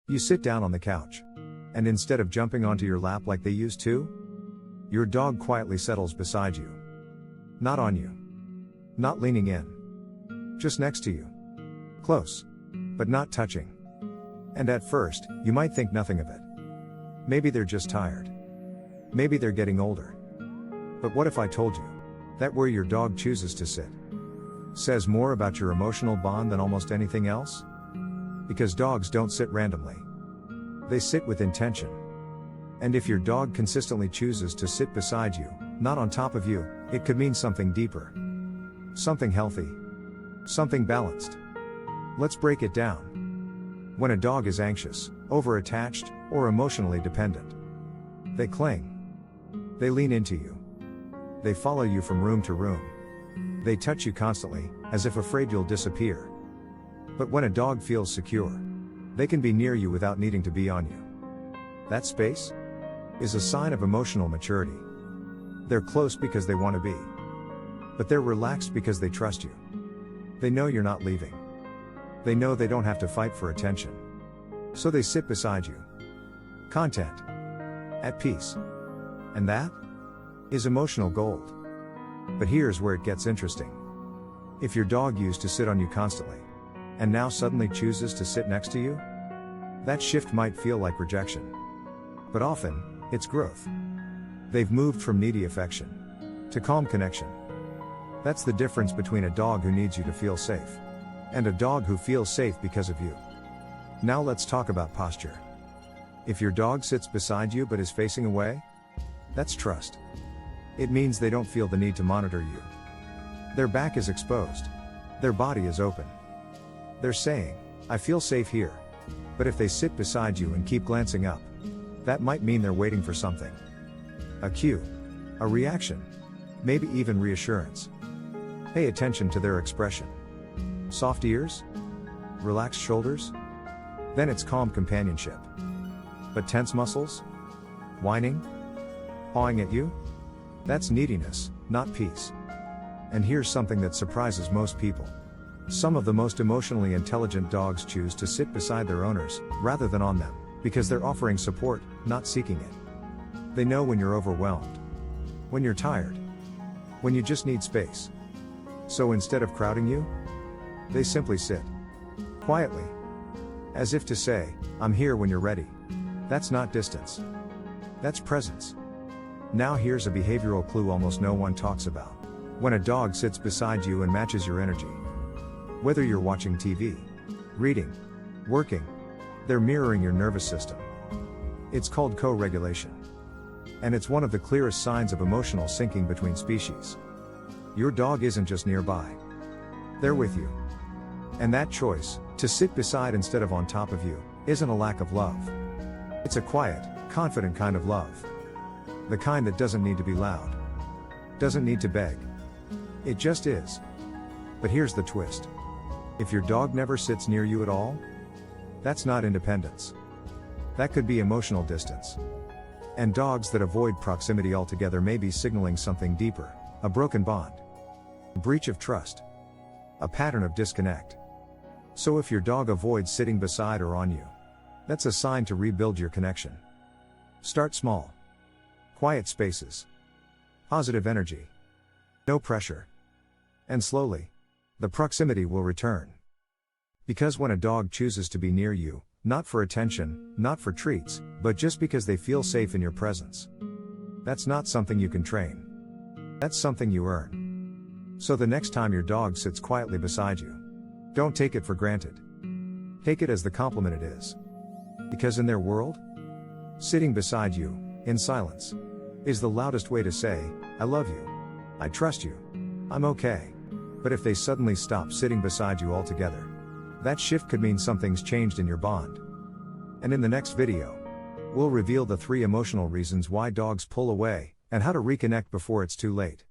You sit down on the couch. And instead of jumping onto your lap like they used to, your dog quietly settles beside you. Not on you. Not leaning in. Just next to you. Close. But not touching. And at first, you might think nothing of it. Maybe they're just tired. Maybe they're getting older. But what if I told you that where your dog chooses to sit says more about your emotional bond than almost anything else? Because dogs don't sit randomly. They sit with intention. And if your dog consistently chooses to sit beside you, not on top of you, it could mean something deeper. Something healthy. Something balanced. Let's break it down. When a dog is anxious, over-attached, or emotionally dependent, they cling. They lean into you. They follow you from room to room. They touch you constantly, as if afraid you'll disappear. But when a dog feels secure, they can be near you without needing to be on you. That space is a sign of emotional maturity. They're close because they want to be. But they're relaxed because they trust you. They know you're not leaving. They know they don't have to fight for attention. So they sit beside you. Content. At peace. And that is emotional gold. But here's where it gets interesting. If your dog used to sit on you constantly, and now suddenly chooses to sit next to you, that shift might feel like rejection. But often, it's growth. They've moved from needy affection to calm connection. That's the difference between a dog who needs you to feel safe and a dog who feels safe because of you. Now let's talk about posture. If your dog sits beside you but is facing away, that's trust. It means they don't feel the need to monitor you. Their back is exposed. Their body is open. They're saying, I feel safe here. But if they sit beside you and keep glancing up, that might mean they're waiting for something. A cue. A reaction. Maybe even reassurance. Pay attention to their expression. Soft ears? Relaxed shoulders? Then it's calm companionship. But tense muscles? Whining? Pawing at you? That's neediness, not peace. And here's something that surprises most people. Some of the most emotionally intelligent dogs choose to sit beside their owners, rather than on them, because they're offering support, not seeking it. They know when you're overwhelmed. When you're tired. When you just need space. So instead of crowding you, they simply sit. Quietly. As if to say, I'm here when you're ready. That's not distance. That's presence. Now here's a behavioral clue almost no one talks about. When a dog sits beside you and matches your energy. Whether you're watching TV, reading, working, they're mirroring your nervous system. It's called co-regulation. And it's one of the clearest signs of emotional syncing between species. Your dog isn't just nearby. They're with you. And that choice, to sit beside instead of on top of you, isn't a lack of love. It's a quiet, confident kind of love. The kind that doesn't need to be loud. Doesn't need to beg. It just is. But here's the twist. If your dog never sits near you at all, that's not independence. That could be emotional distance. And dogs that avoid proximity altogether may be signaling something deeper, a broken bond. Breach of trust. A pattern of disconnect. So if your dog avoids sitting beside or on you, that's a sign to rebuild your connection. Start small. Quiet spaces. Positive energy. No pressure. And slowly, the proximity will return. Because when a dog chooses to be near you, not for attention, not for treats, but just because they feel safe in your presence, that's not something you can train. That's something you earn. So the next time your dog sits quietly beside you, don't take it for granted. Take it as the compliment it is. Because in their world, sitting beside you, in silence, is the loudest way to say, I love you. I trust you. I'm okay. But if they suddenly stop sitting beside you altogether, that shift could mean something's changed in your bond. And in the next video, we'll reveal the 3 emotional reasons why dogs pull away, and how to reconnect before it's too late.